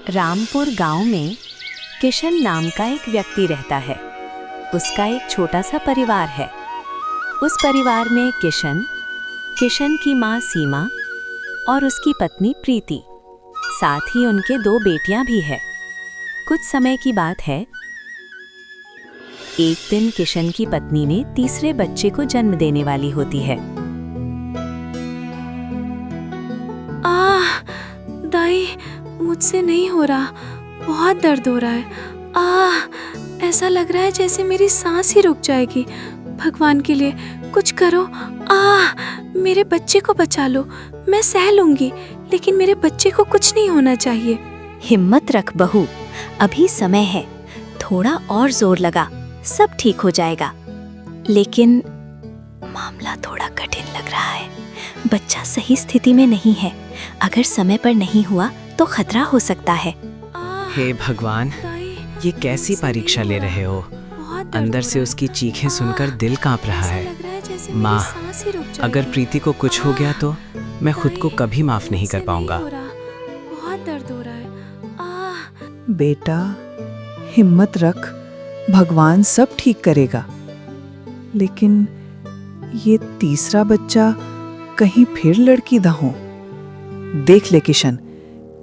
रामपुर गांव में किशन नाम का एक व्यक्ति रहता है। उसका एक छोटा सा परिवार है। उस परिवार में किशन, किशन की माँ सीमा और उसकी पत्नी प्रीति, साथ ही उनके 2 बेटियां भी हैं। कुछ समय की बात है, एक दिन किशन की पत्नी ने तीसरे बच्चे को जन्म देने वाली होती है। दाई, मुझसे नहीं हो रहा, बहुत दर्द हो रहा है। ऐसा लग रहा है जैसे मेरी सांस ही रुक जाएगी। भगवान के लिए कुछ करो। मेरे बच्चे को बचा लो। मैं सह लूंगी, लेकिन मेरे बच्चे को कुछ नहीं होना चाहिए। हिम्मत रख बहू, अभी समय है, थोड़ा और जोर लगा, सब ठीक हो जाएगा। लेकिन मामला थोड़ा कठिन लग रहा है। बच्चा सही स्थिति में नहीं है। अगर समय पर नहीं हुआ तो खतरा हो सकता है। हे भगवान, ये कैसी परीक्षा ले रहे हो? अंदर से उसकी चीखें सुनकर दिल कांप रहा है। माँ, अगर प्रीति को कुछ हो गया तो मैं खुद को कभी माफ नहीं कर पाऊंगा। बहुत दर्द हो रहा है। बेटा, हिम्मत रख, भगवान सब ठीक करेगा। लेकिन ये तीसरा बच्चा कहीं फिर लड़की ना हो। देख ले किशन,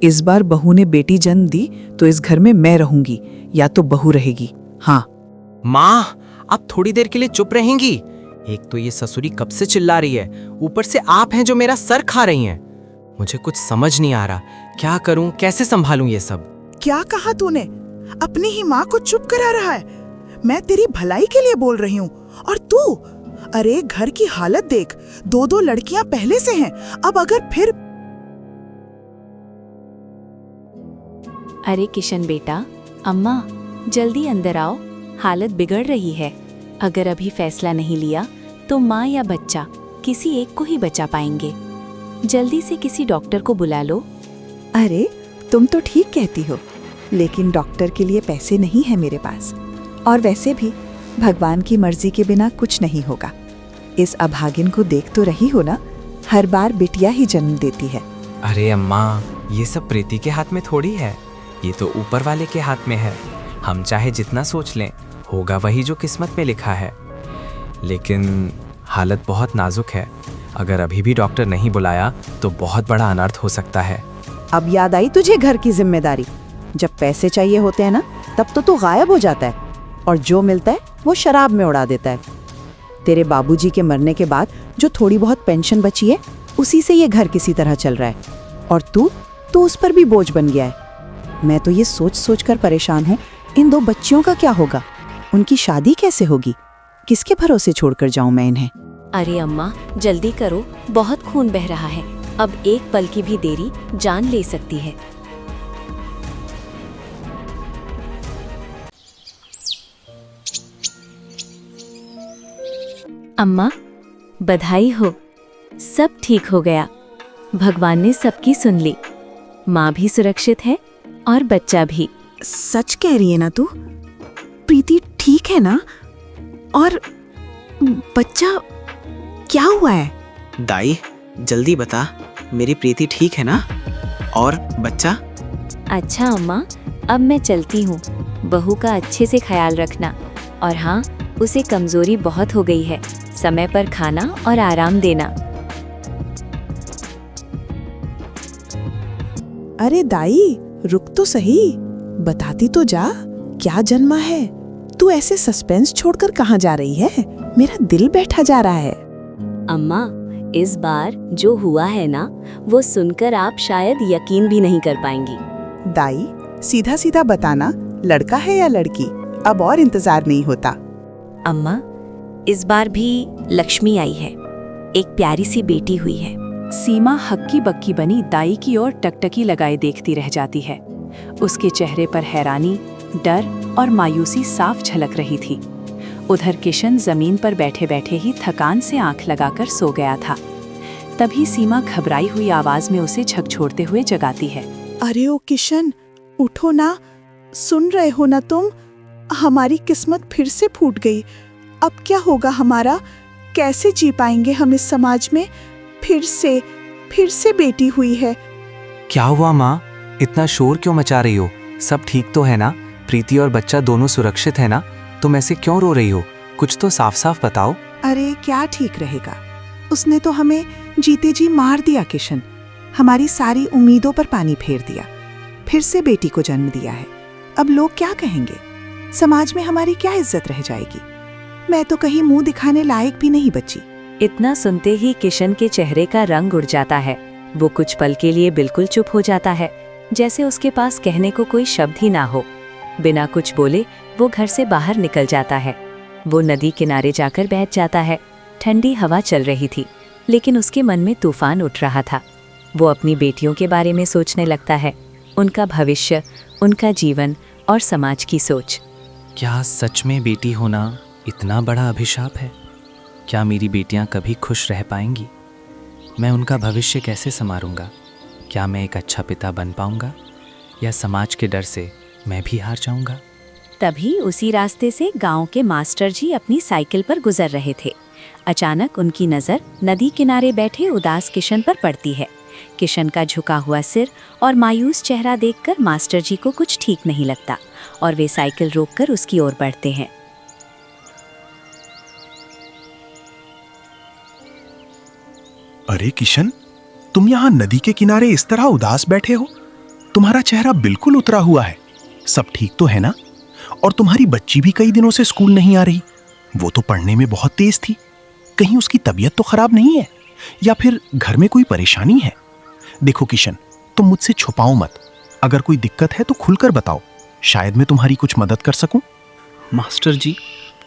इस बार बहू ने बेटी जन्म दी तो इस घर में मैं रहूंगी या तो बहू रहेगी। हाँ माँ, आप थोड़ी देर के लिए चुप रहेंगी? एक तो ये ससुरी कब से चिल्ला रही है, ऊपर से आप हैं जो मेरा सर खा रही हैं। मुझे कुछ समझ नहीं आ रहा, क्या करूं, कैसे संभालूं ये सब? क्या कहा तूने? अपनी ही माँ को चुप करा रहा है। मैं तेरी भलाई के लिए बोल रही हूँ, और तू? अरे घर की हालत देख, 2 लड़कियां पहले से हैं, अब अगर फिर। अरे किशन बेटा, अम्मा जल्दी अंदर आओ, हालत बिगड़ रही है। अगर अभी फैसला नहीं लिया तो माँ या बच्चा किसी एक को ही बचा पाएंगे। जल्दी से किसी डॉक्टर को बुला लो। अरे तुम तो ठीक कहती हो, लेकिन डॉक्टर के लिए पैसे नहीं है मेरे पास। और वैसे भी भगवान की मर्जी के बिना कुछ नहीं होगा। इस अभागिन को देख तो रही हो ना, हर बार बिटिया ही जन्म देती है। अरे अम्मा, ये सब प्रीति के हाथ में थोड़ी है, ये तो ऊपर वाले के हाथ में है। हम चाहे जितना सोच लें, होगा वही जो किस्मत में लिखा है। लेकिन हालत बहुत नाजुक है। अगर अभी भी डॉक्टर नहीं बुलाया तो बहुत बड़ा अनर्थ हो सकता है। अब याद आई तुझे घर की जिम्मेदारी? जब पैसे चाहिए होते हैं ना, तब तो तू गायब हो जाता है, और जो मिलता है वो शराब में उड़ा देता है। तेरे बाबूजी के मरने के बाद जो थोड़ी बहुत पेंशन बची है, उसी से ये घर किसी तरह चल रहा है, और तू उस पर भी बोझ बन गया है। मैं तो ये सोच कर परेशान हूँ, इन 2 बच्चियों का क्या होगा? उनकी शादी कैसे होगी? किसके भरोसे छोड़कर जाऊं मैं इन्हें? अरे अम्मा जल्दी करो, बहुत खून बह रहा है। अब एक पल की भी देरी जान ले सकती है। अम्मा बधाई हो, सब ठीक हो गया। भगवान ने सबकी सुन ली। माँ भी सुरक्षित है और बच्चा भी। सच कह रही है ना तू? प्रीति ठीक है ना? और बच्चा क्या हुआ है? दाई जल्दी बता, मेरी प्रीति ठीक है ना? और बच्चा? अच्छा अम्मा, अब मैं चलती हूँ। बहू का अच्छे से ख्याल रखना। और हाँ, उसे कमजोरी बहुत हो गई है, समय पर खाना और आराम देना। अरे दाई, रुक तो सही, बताती तो जा, क्या जन्मा है? तू ऐसे सस्पेंस छोड़कर कहाँ जा रही है? मेरा दिल बैठा जा रहा है। अम्मा, इस बार जो हुआ है ना, वो सुनकर आप शायद यकीन भी नहीं कर पाएंगी। दाई सीधा सीधा बताना, लड़का है या लड़की? अब और इंतजार नहीं होता। अम्मा, इस बार भी लक्ष्मी आई है, एक प्यारी सी बेटी हुई है। सीमा हक्की बक्की बनी दाई की ओर टकटकी लगाए देखती रह जाती है। उसके चेहरे पर हैरानी, डर और मायूसी साफ झलक रही थी। उधर किशन जमीन पर बैठे बैठे ही थकान से आंख लगाकर सो गया था। तभी सीमा घबराई हुई आवाज में उसे झकझोरते हुए जगाती है। अरे ओ किशन, उठो ना, सुन रहे हो ना तुम? हमारी किस्मत फिर से फूट गई। अब क्या होगा हमारा? कैसे जी पाएंगे हम इस समाज में? फिर से बेटी हुई है। क्या हुआ माँ? इतना शोर क्यों मचा रही हो? सब ठीक तो है ना? प्रीति और बच्चा दोनों सुरक्षित है ना? तुम ऐसे क्यों रो रही हो? कुछ तो साफ साफ बताओ। अरे क्या ठीक रहेगा, उसने तो हमें जीते जी मार दिया किशन। हमारी सारी उम्मीदों पर पानी फेर दिया। फिर से बेटी को जन्म दिया है। अब लोग क्या कहेंगे? समाज में हमारी क्या इज्जत रह जाएगी? मैं तो कहीं मुंह दिखाने लायक भी नहीं बची। इतना सुनते ही किशन के चेहरे का रंग उड़ जाता है। वो कुछ पल के लिए बिल्कुल चुप हो जाता है, जैसे उसके पास कहने को कोई शब्द ही ना हो। बिना कुछ बोले वो घर से बाहर निकल जाता है। वो नदी किनारे जाकर बैठ जाता है। ठंडी हवा चल रही थी, लेकिन उसके मन में तूफान उठ रहा था। वो अपनी बेटियों के बारे में सोचने लगता है, उनका भविष्य, उनका जीवन और समाज की सोच। क्या सच में बेटी होना इतना बड़ा अभिशाप है? क्या मेरी बेटियां कभी खुश रह पाएंगी? मैं उनका भविष्य कैसे संवारूंगा? क्या मैं एक अच्छा पिता बन पाऊंगा, या समाज के डर से मैं भी हार जाऊंगा? तभी उसी रास्ते से गांव के मास्टर जी अपनी साइकिल पर गुजर रहे थे। अचानक उनकी नज़र नदी किनारे बैठे उदास किशन पर पड़ती है। किशन का झुका हुआ सिर और मायूस चेहरा देखकर मास्टर जी को कुछ ठीक नहीं लगता और वे साइकिल रोककर उसकी ओर बढ़ते हैं। अरे किशन, तुम यहाँ नदी के किनारे इस तरह उदास बैठे हो? तुम्हारा चेहरा बिल्कुल उतरा हुआ है। सब ठीक तो है ना? और तुम्हारी बच्ची भी कई दिनों से स्कूल नहीं आ रही। वो तो पढ़ने में बहुत तेज थी। कहीं उसकी तबीयत तो खराब नहीं है, या फिर घर में कोई परेशानी है? देखो किशन, तुम मुझसे छुपाओ मत। अगर कोई दिक्कत है तो खुलकर बताओ, शायद मैं तुम्हारी कुछ मदद कर सकूं। मास्टर जी,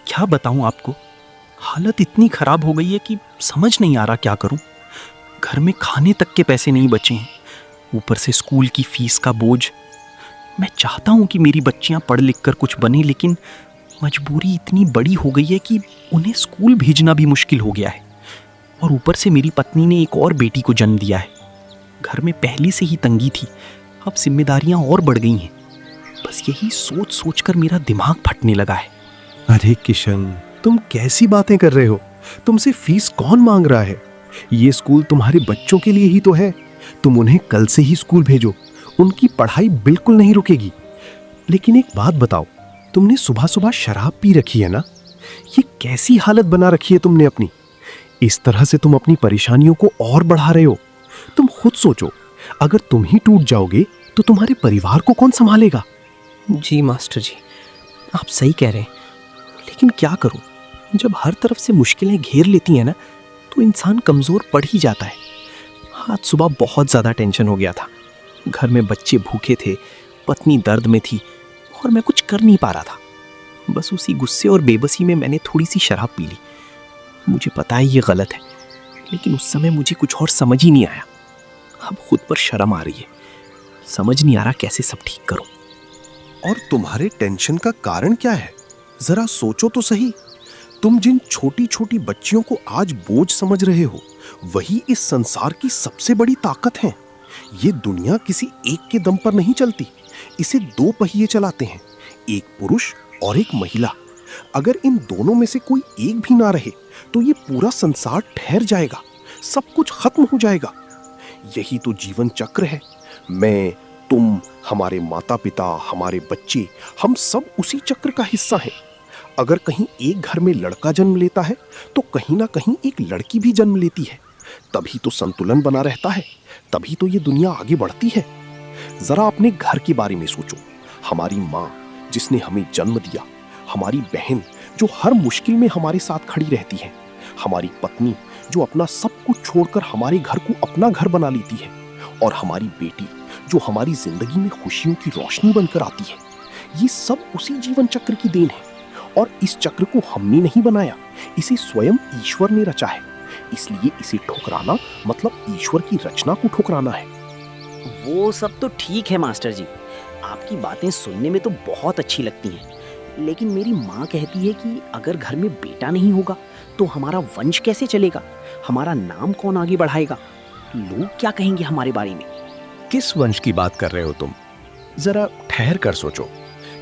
क्या बताऊं आपको? हालत इतनी खराब हो गई है कि समझ नहीं आ रहा क्या करूं। घर में खाने तक के पैसे नहीं बचे हैं, ऊपर से स्कूल की फीस का बोझ। मैं चाहता हूं कि मेरी बच्चियां पढ़ लिख कर कुछ बने, लेकिन मजबूरी इतनी बड़ी हो गई है कि उन्हें स्कूल भेजना भी मुश्किल हो गया है। और ऊपर से मेरी पत्नी ने एक और बेटी को जन्म दिया है। घर में पहले से ही तंगी थी, अब जिम्मेदारियां और बढ़ गई हैं। बस यही सोच सोच कर मेरा दिमाग फटने लगा है। अरे किशन, तुम कैसी बातें कर रहे हो? तुमसे फीस कौन मांग रहा है? ये स्कूल तुम्हारे बच्चों के लिए ही तो है। तुम उन्हें कल से ही स्कूल भेजो, उनकी पढ़ाई बिल्कुल नहीं रुकेगी। लेकिन एक बात बताओ, तुमने सुबह सुबह शराब पी रखी है ना? ये कैसी हालत बना रखी है तुमने अपनी? इस तरह से तुम अपनी परेशानियों को और बढ़ा रहे हो। तुम खुद सोचो, अगर तुम ही टूट जाओगे तो तुम्हारे परिवार को कौन संभालेगा? जी मास्टर जी, आप सही कह रहे हैं, लेकिन क्या करूं? जब हर तरफ से मुश्किलें घेर लेती हैं ना, तो इंसान कमज़ोर पड़ ही जाता है। आज सुबह बहुत ज़्यादा टेंशन हो गया था। घर में बच्चे भूखे थे, पत्नी दर्द में थी और मैं कुछ कर नहीं पा रहा था। बस उसी गुस्से और बेबसी में मैंने थोड़ी सी शराब पी ली। मुझे पता है ये गलत है, लेकिन उस समय मुझे कुछ और समझ ही नहीं आया। अब खुद पर शर्म आ रही है। समझ नहीं आ रहा कैसे सब ठीक करूं। और तुम्हारे टेंशन का कारण क्या है? जरा सोचो तो सही। तुम जिन छोटी छोटी बच्चियों को आज बोझ समझ रहे हो, वही इस संसार की सबसे बड़ी ताकत है। ये दुनिया किसी एक के दम पर नहीं चलती, इसे दो पहिए चलाते हैं, एक पुरुष और एक महिला। अगर इन दोनों में से कोई एक भी ना रहे तो ये पूरा संसार ठहर जाएगा, सब कुछ खत्म हो जाएगा। यही तो जीवन चक्र है। मैं, तुम, हमारे माता पिता, हमारे बच्चे, हम सब उसी चक्र का हिस्सा हैं। अगर कहीं एक घर में लड़का जन्म लेता है तो कहीं ना कहीं एक लड़की भी जन्म लेती है। तभी तो संतुलन बना रहता है, तभी तो ये दुनिया आगे बढ़ती है। जरा अपने घर के बारे में सोचो। हमारी माँ जिसने हमें जन्म दिया, हमारी बहन जो हर मुश्किल में हमारे साथ खड़ी रहती है, हमारी पत्नी जो अपना सब कुछ छोड़कर हमारे घर को अपना घर बना लेती है, और हमारी बेटी जो हमारी जिंदगी में खुशियों की रोशनी बनकर आती है। ये सब उसी जीवन चक्र की देन है, और इस चक्र को हमने नहीं बनाया, इसे स्वयं ईश्वर ने रचा है। इसलिए इसे ठुकराना मतलब ईश्वर की रचना को ठुकराना है। वो सब तो ठीक है मास्टर जी, आपकी बातें सुनने में तो बहुत अच्छी लगती हैं, लेकिन मेरी माँ कहती है कि अगर घर में बेटा नहीं होगा तो हमारा वंश कैसे चलेगा, हमारा नाम कौन आगे बढ़ाएगा, लोग क्या कहेंगे हमारे बारे में। किस वंश की बात कर रहे हो तुम? जरा ठहर कर सोचो।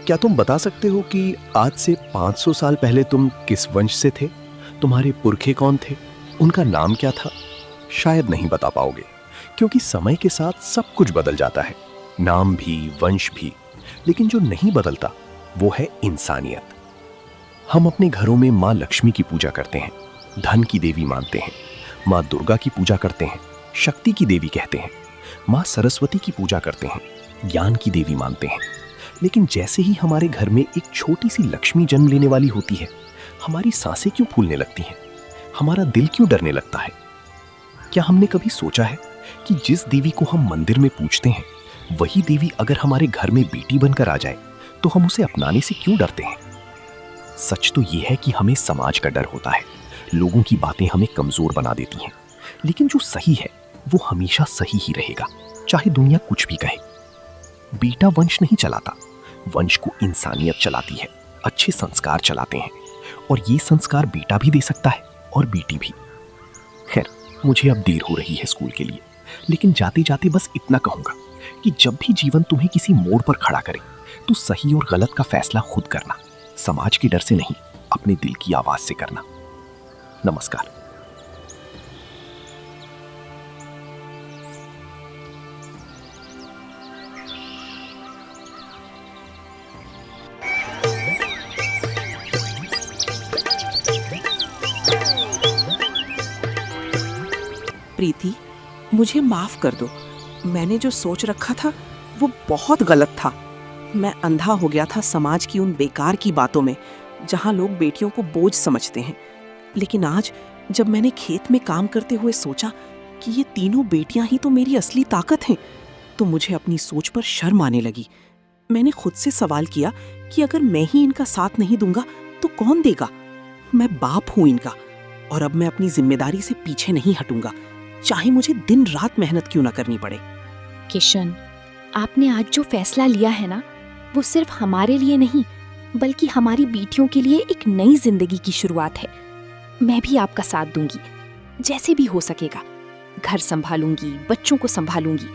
क्या तुम बता सकते हो कि आज से 500 साल पहले तुम किस वंश से थे? तुम्हारे पुरखे कौन थे? उनका नाम क्या था? शायद नहीं बता पाओगे, क्योंकि समय के साथ सब कुछ बदल जाता है। नाम भी, वंश भी, लेकिन जो नहीं बदलता वो है इंसानियत। हम अपने घरों में माँ लक्ष्मी की पूजा करते हैं, धन की देवी मानते हैं, माँ दुर्गा की पूजा करते हैं, शक्ति की देवी कहते हैं, माँ सरस्वती की पूजा करते हैं, ज्ञान की देवी मानते हैं। लेकिन जैसे ही हमारे घर में एक छोटी सी लक्ष्मी जन्म लेने वाली होती है, हमारी सांसें क्यों फूलने लगती हैं, हमारा दिल क्यों डरने लगता है? क्या हमने कभी सोचा है कि जिस देवी को हम मंदिर में पूजते हैं, वही देवी अगर हमारे घर में बेटी बनकर आ जाए तो हम उसे अपनाने से क्यों डरते हैं? सच तो यह है कि हमें समाज का डर होता है, लोगों की बातें हमें कमजोर बना देती हैं। लेकिन जो सही है वो हमेशा सही ही रहेगा, चाहे दुनिया कुछ भी कहे। बेटा वंश नहीं चलाता, वंश को इंसानियत चलाती है, अच्छे संस्कार चलाते हैं, और ये संस्कार बेटा भी दे सकता है और बेटी भी। खैर, मुझे अब देर हो रही है स्कूल के लिए, लेकिन जाते जाते बस इतना कहूंगा कि जब भी जीवन तुम्हें किसी मोड़ पर खड़ा करे तो सही और गलत का फैसला खुद करना, समाज के डर से नहीं, अपने दिल की आवाज से करना। नमस्कार। प्रीति, मुझे माफ कर दो। मैंने जो सोच रखा था वो बहुत गलत था। मैं अंधा हो गया था समाज की उन बेकार की बातों में, जहां लोग बेटियों को बोझ समझते हैं। लेकिन आज जब मैंने खेत में काम करते हुए सोचा कि ये तीनों बेटियां ही तो मेरी असली ताकत हैं, तो मुझे अपनी सोच पर शर्म आने लगी। मैंने खुद से सवाल किया कि अगर मैं ही इनका साथ नहीं दूंगा तो कौन देगा? मैं बाप हूं इनका, और अब मैं अपनी जिम्मेदारी से पीछे नहीं हटूंगा, चाहे मुझे दिन रात मेहनत क्यों ना करनी पड़े। किशन, आपने आज जो फैसला लिया है ना, वो सिर्फ हमारे लिए नहीं बल्कि हमारी बेटियों के लिए एक नई जिंदगी की शुरुआत है। मैं भी आपका साथ दूंगी, जैसे भी हो सकेगा। घर संभालूंगी, बच्चों को संभालूंगी।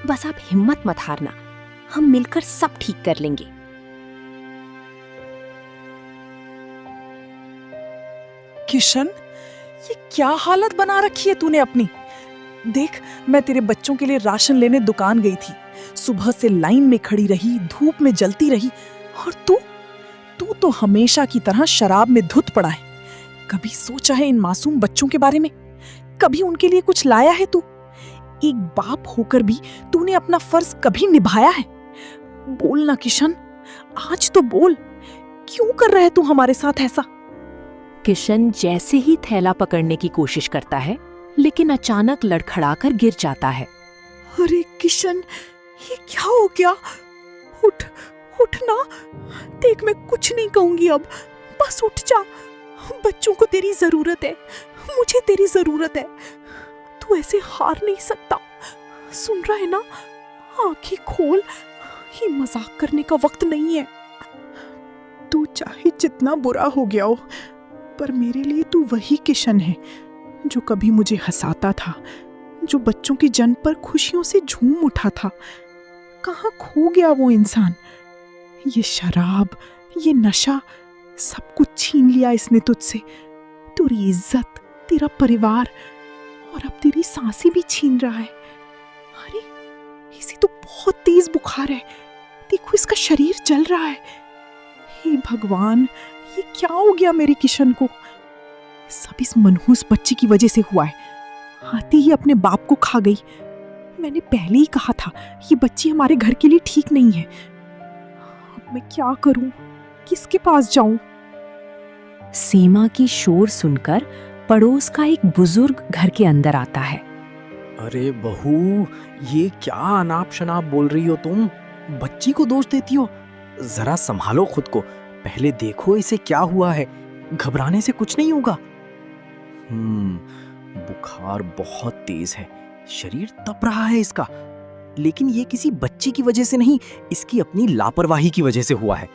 बस आप हिम्मत मत हारना, हम मिलकर सब ठीक कर लेंगे। किशन, ये क्या हालत बना रखी है तूने अपनी? देख, मैं तेरे बच्चों के लिए राशन लेने दुकान गई थी, सुबह से लाइन में खड़ी रही, धूप में जलती रही, और तू तो हमेशा की तरह शराब में धुत पड़ा है। कभी सोचा है इन मासूम बच्चों के बारे में? कभी उनके लिए कुछ लाया है तू? एक बाप होकर भी तूने अपना फर्ज कभी निभाया है? बोल ना किशन, आज तो बोल, क्यों कर रहा है तू हमारे साथ ऐसा? किशन जैसे ही थैला पकड़ने की कोशिश करता है, लेकिन अचानक लड़खड़ाकर गिर जाता है। अरे किशन, ये क्या हो गया? उठ ना। देख, मैं कुछ नहीं कहूंगी अब, बस उठ जा। बच्चों को तेरी जरूरत है, मुझे तेरी जरूरत है। तू ऐसे हार नहीं सकता, सुन रहा है ना? आंखें खोल, ये मजाक करने का वक्त नहीं है। तू चाहे जितना बुरा हो गया हो, पर मेरे लिए तू वही किशन है जो कभी मुझे हंसाता था, जो बच्चों की जन्म पर खुशियों से झूम उठा था। कहाँ खो गया वो इंसान? ये शराब, ये नशा, सब कुछ छीन लिया इसने तुझसे। तेरी इज्जत, तेरा परिवार, और अब तेरी सांसें भी छीन रहा है। अरे, इसे तो बहुत तेज बुखार है, देखो इसका शरीर जल रहा है। हे भगवान, ये क्या हो गया मेरे किशन को? सब इस मनहूस बच्ची की वजह से हुआ है। आती ही अपने बाप को खा गई। मैंने पहले ही कहा था ये बच्ची हमारे घर के लिए ठीक नहीं है। अब मैं क्या करूं? किसके पास जाऊं? सीमा की शोर सुनकर पड़ोस का एक बुजुर्ग घर के अंदर आता है। अरे बहू, ये क्या अनाप शनाप बोल रही हो तुम? बच्ची को दोष देती हो? जरा संभालो खुद को, पहले देखो इसे क्या हुआ है। घबराने से कुछ नहीं होगा। बुखार बहुत तेज है, शरीर तप रहा है इसका, लेकिन ये किसी बच्ची की वजह से नहीं, इसकी अपनी लापरवाही की वजह से हुआ है।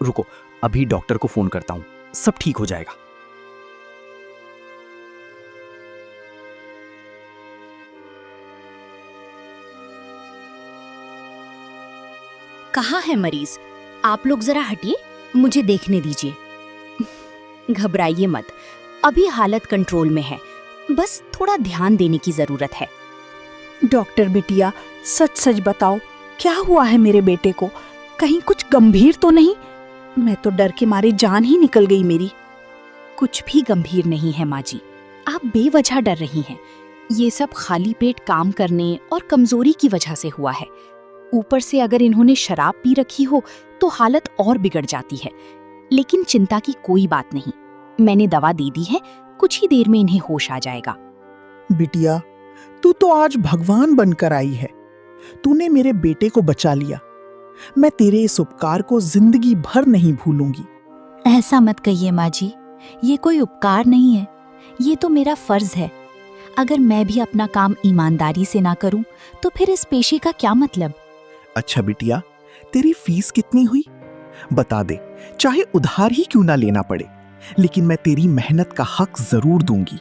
रुको, अभी डॉक्टर को फोन करता हूं, सब ठीक हो जाएगा। कहाँ है मरीज? आप लोग जरा हटिए, मुझे देखने दीजिए। घबराइए मत, अभी हालत कंट्रोल में है, बस थोड़ा ध्यान देने की जरूरत है। डॉक्टर बिटिया, सच सच बताओ, क्या हुआ है मेरे बेटे को? कहीं कुछ गंभीर तो नहीं? मैं तो डर के मारे जान ही निकल गई मेरी। कुछ भी गंभीर नहीं है माँ जी, आप बेवजह डर रही हैं। ये सब खाली पेट काम करने और कमजोरी की वजह से हुआ है। ऊपर से अगर इन्होंने शराब पी रखी हो तो हालत और बिगड़ जाती है। लेकिन चिंता की कोई बात नहीं, मैंने दवा दे दी है, कुछ ही देर में इन्हें होश आ जाएगा। बिटिया, तू तो आज भगवान बनकर आई है। तूने मेरे बेटे को बचा लिया। मैं तेरे इस उपकार को जिंदगी भर नहीं भूलूंगी। ऐसा मत कहिए माँ जी, ये कोई उपकार नहीं है, ये तो मेरा फर्ज है। अगर मैं भी अपना काम ईमानदारी से ना करूं तो फिर इस पेशे का क्या मतलब। अच्छा बिटिया, तेरी फीस कितनी हुई? बता दे, चाहे उधार ही क्यों ना लेना पड़े, लेकिन मैं तेरी मेहनत का हक जरूर दूंगी।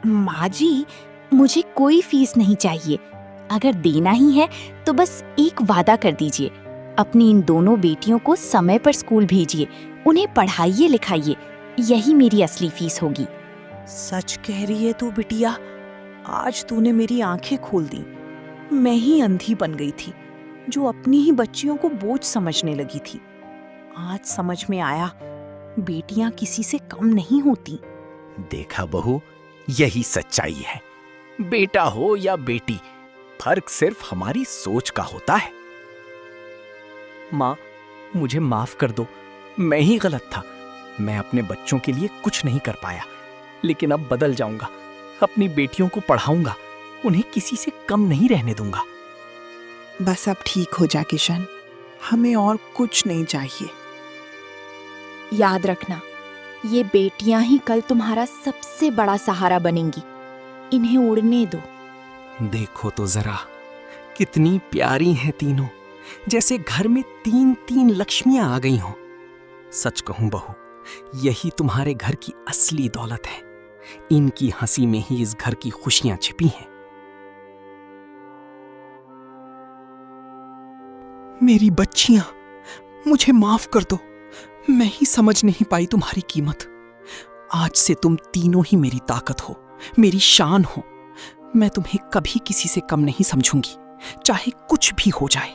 माँ जी, मुझे कोई फीस नहीं चाहिए। अगर देना ही है तो बस एक वादा कर दीजिए, अपनी इन दोनों बेटियों को समय पर स्कूल भेजिए, उन्हें पढ़ाइए लिखाइए, यही मेरी असली फीस होगी। सच कह रही है तू बिटिया, आज तूने मेरी आंखें खोल दी। मैं ही अंधी बन गई थी, जो अपनी ही बच्चियों को बोझ समझने लगी थी। आज समझ में आया, बेटियां किसी से कम नहीं होती। देखा बहू, यही सच्चाई है। बेटा हो या बेटी, फर्क सिर्फ हमारी सोच का होता है। माँ, मुझे माफ कर दो, मैं ही गलत था। मैं अपने बच्चों के लिए कुछ नहीं कर पाया, लेकिन अब बदल जाऊंगा। अपनी बेटियों को पढ़ाऊंगा, उन्हें किसी से कम नहीं रहने दूंगा। बस अब ठीक हो जा किशन, हमें और कुछ नहीं चाहिए। याद रखना, ये बेटियां ही कल तुम्हारा सबसे बड़ा सहारा बनेंगी। इन्हें उड़ने दो। देखो तो जरा, कितनी प्यारी हैं तीनों, जैसे घर में 3-3 लक्ष्मियां आ गई हों। सच कहूं बहू, यही तुम्हारे घर की असली दौलत है। इनकी हंसी में ही इस घर की खुशियां छिपी हैं। मेरी बच्चियां, मुझे माफ कर दो, मैं ही समझ नहीं पाई तुम्हारी कीमत। आज से तुम तीनों ही मेरी ताकत हो, मेरी शान हो। मैं तुम्हें कभी किसी से कम नहीं समझूंगी, चाहे कुछ भी हो जाए।